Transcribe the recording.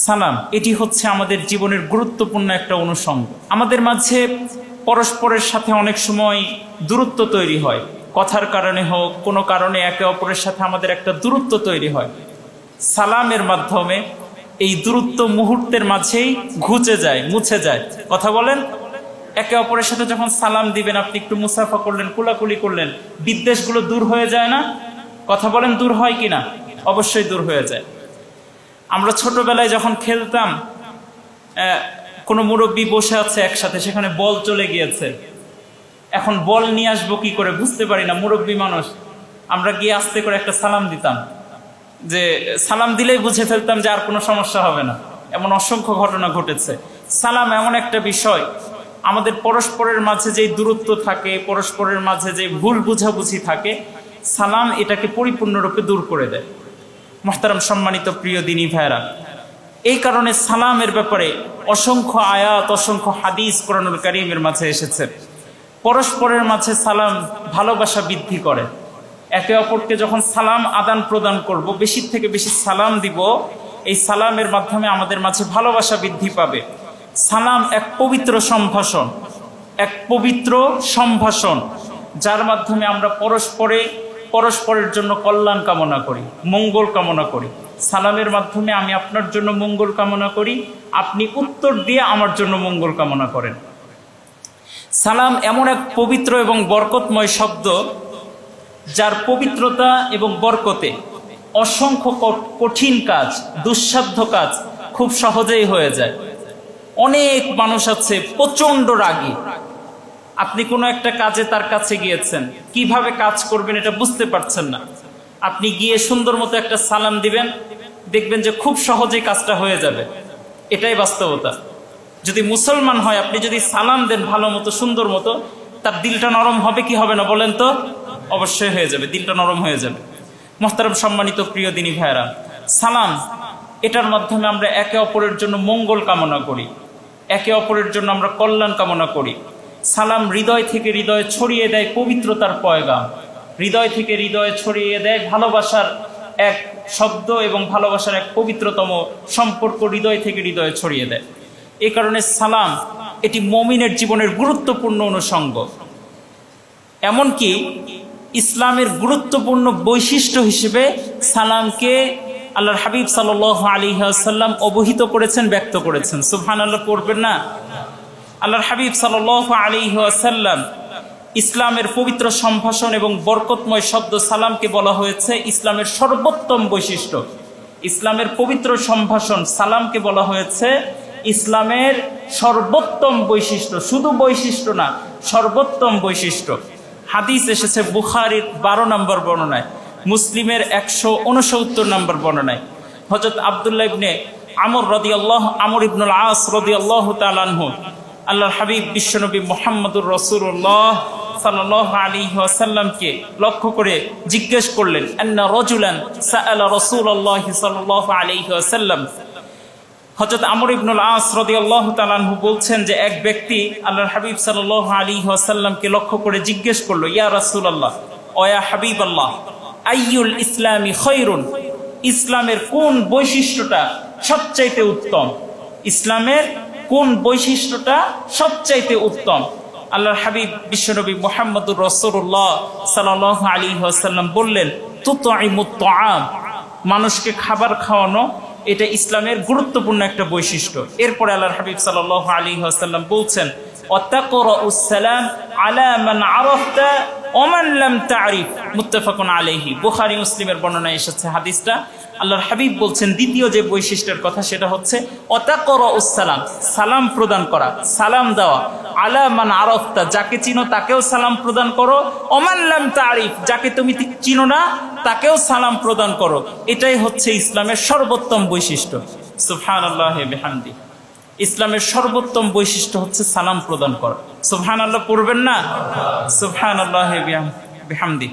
সালাম এটি হচ্ছে আমাদের জীবনের গুরুত্বপূর্ণ একটা অনুষঙ্গ। আমাদের মাঝে পরস্পরের সাথে অনেক সময় দূরত্ব তৈরি হয়, কথার কারণে হোক, কোনো কারণে একে অপরের সাথে আমাদের একটা দূরত্ব তৈরি হয়। সালামের মাধ্যমে এই দূরত্ব মুহূর্তের মাঝেই ঘুচে যায়, মুছে যায়। কথা বলেন, একে অপরের সাথে যখন সালাম দিবেন, আপনি একটু মুসাফা করলেন, কুলাকুলি করলেন, বিদ্বেষগুলো দূর হয়ে যায় না? কথা বলেন, দূর হয় কিনা? অবশ্যই দূর হয়ে যায়। আমরা ছোটবেলায় যখন খেলতাম, কোনো মুরব্বী বসে আছে একসাথে, সেখানে বল চলে গিয়েছে, এখন বল নিয়ে আসবো কি করে বুঝতে পারি না, মুরব্বী মানুষ। আমরা গিয়ে আস্তে করে একটা সালাম দিতাম, যে সালাম দিলেই বুঝে ফেলতাম যে আর কোনো সমস্যা হবে না। এমন অসংখ্য ঘটনা ঘটেছে। সালাম এমন একটা বিষয়, আমাদের পরস্পরের মাঝে যেই দূরত্ব থাকে, পরস্পরের মাঝে যে ভুল বুঝাবুঝি থাকে, সালাম এটাকে পরিপূর্ণরূপে দূর করে দেয়। মুহতারাম সম্মানিত প্রিয় দিনী ভাইরা, এই কারণে সালামের ব্যাপারে অসংখ্য আয়াত, অসংখ্য হাদিস কোরআনুল কারীমের মাঝে এসেছে। পরস্পরের মাঝে সালাম ভালোবাসা বৃদ্ধি করে। একে অপরকে যখন সালাম আদান প্রদান করব, বেশি থেকে বেশি সালাম দিব, এই সালামের মাধ্যমে আমাদের মাঝে ভালোবাসা বৃদ্ধি পাবে। সালাম এক পবিত্র সম্ভাষণ, এক পবিত্র সম্ভাষণ, যার মাধ্যমে আমরা পরস্পরের জন্য কল্যাণ কামনা করি, মঙ্গল কামনা করি। সালামের মাধ্যমে আমি আপনার জন্য মঙ্গল কামনা করি, আপনি উত্তর দিয়ে আমার জন্য মঙ্গল কামনা করেন। সালাম এমন এক পবিত্র এবং বরকতময় শব্দ, যার পবিত্রতা এবং বরকতে অসংখ্য কঠিন কাজ, দুঃসাধ্য কাজ খুব সহজেই হয়ে যায়। অনেক মানুষ আছে প্রচন্ড রাগী, আপনি কোনো একটা কাজে তার কাছে গিয়েছেন, কিভাবে কাজ করবেন এটা বুঝতে পারছেন না, আপনি গিয়ে সুন্দর মতো একটা সালাম দিবেন, দেখবেন যে খুব সহজেই কাজটা হয়ে যাবে। এটাই বাস্তবতা। যদি মুসলমান হয়, আপনি যদি সালাম দেন ভালো মতো, সুন্দর মতো, তার দিলটা নরম হবে কি হবে না বলেন তো? অবশ্যই হয়ে যাবে, দিলটা নরম হয়ে যাবে। মুহতারাম সম্মানিত প্রিয় দিনী ভাইরা, সালাম এটার মাধ্যমে আমরা একে অপরের জন্য মঙ্গল কামনা করি, একে অপরের জন্য আমরা কল্যাণ কামনা করি। সালাম হৃদয় থেকে হৃদয়ে ছড়িয়ে দেয় পবিত্রতার পয়গাম, হৃদয় থেকে হৃদয়ে ছড়িয়ে দেয় ভালোবাসার এক শব্দ এবং ভালোবাসার এক পবিত্রতম সম্পর্ক হৃদয় থেকে হৃদয়ে ছড়িয়ে দেয়। এই কারণে সালাম এটি মুমিনের জীবনের গুরুত্বপূর্ণ অনুষঙ্গ। এমনকি ইসলামের গুরুত্বপূর্ণ বৈশিষ্ট্য হিসেবে সালামকে আল্লাহর হাবিব সাল্লাল্লাহু আলাইহি ওয়াসাল্লাম অবহিত করেছেন, ব্যক্ত করেছেন। সুবহানাল্লাহ পড়বেন না? আল্লাহর হাবিব সাল্লাল্লাহু আলাইহি ওয়াসাল্লাম ইসলামের পবিত্র সম্ভাষণ এবং বরকতময় শব্দ সালামকে বলা হয়েছে ইসলামের সর্বোত্তম বৈশিষ্ট্য। ইসলামের পবিত্র সম্ভাষণ সালামকে বলা হয়েছে ইসলামের সর্বোত্তম বৈশিষ্ট্য। শুধু বৈশিষ্ট্য না, সর্বোত্তম বৈশিষ্ট্য। হাদিস এসেছে বুখারীর 12 নম্বর বর্ণনায়, মুসলিমের 169 নম্বর বর্ণনায়। হযরত আব্দুল্লাহ ইবনে আমর ইবনুল আস রাদিয়াল্লাহু তাআলা আনহু আল্লাহর হাবিব বিশ্বনবী মুহাম্মদুর রাসূলুল্লাহ সাল্লাল্লাহু আলাইহি ওয়াসাল্লামকে লক্ষ্য করে জিজ্ঞেস করলেন, আন্না রাজুলান সাআলা রাসূলুল্লাহ সাল্লাল্লাহু আলাইহি ওয়াসাল্লাম। হযরত আমর ইবনুল আস রাদিয়াল্লাহু তাআলা আনহু বলছেন যে এক ব্যক্তি আল্লাহর হাবিব সাল্লাল্লাহু আলাইহি ওয়াসাল্লামকে লক্ষ্য করে জিজ্ঞেস করলো, ইয়া রাসূলুল্লাহ, ও ইয়া হাবিবাল্লাহ, আইয়ুল ইসলামি খায়রুন, ইসলামের কোন বৈশিষ্ট্যটা সবচাইতে উত্তম? ইসলামের কোন বৈশিষ্ট্যটা সবচাইতে উত্তম? আল্লাহর হাবিব বিশ্বনবী মুহাম্মদুর রাসূলুল্লাহ সাল্লাল্লাহু আলাইহি ওয়াসাল্লাম বললেন, তুতঈমুত তাআম, মানুষকে খাবার খাওয়ানো, এটা ইসলামের গুরুত্বপূর্ণ একটা বৈশিষ্ট্য। এরপরে আল্লাহর হাবিব সাল্লাল্লাহু আলাইহি ওয়াসাল্লাম বলছেন, ওয়াতাকরাউস সালাম আলা মান আরাফতা ওয়া মান লাম তা'রিফ, মুত্তাফাকুন আলাইহি। বুখারী মুসলিমের বর্ণনায় এসেছে হাদিসটা। আল্লাহর হাবিব বলছেন দ্বিতীয় যে বৈশিষ্ট্যের কথা সেটা হচ্ছে ওয়াতাকরাউস সালাম, সালাম প্রদান করা, সালাম দেওয়া, আলা মান আরাফতা, যাকে চিনো তাকেও সালাম প্রদান করো, ওয়া মান লাম তা'রিফ, যাকে তুমি চিনো না তাকেও সালাম প্রদান করো। এটাই হচ্ছে ইসলামের সর্বোত্তম বৈশিষ্ট্য। সুবহানাল্লাহি বিহামদি। ইসলামের সর্বোত্তম বৈশিষ্ট্য হচ্ছে সালাম প্রদান করা। সুবহানাল্লাহ পড়বেন না? সুবহানাল্লাহি বিহামদি।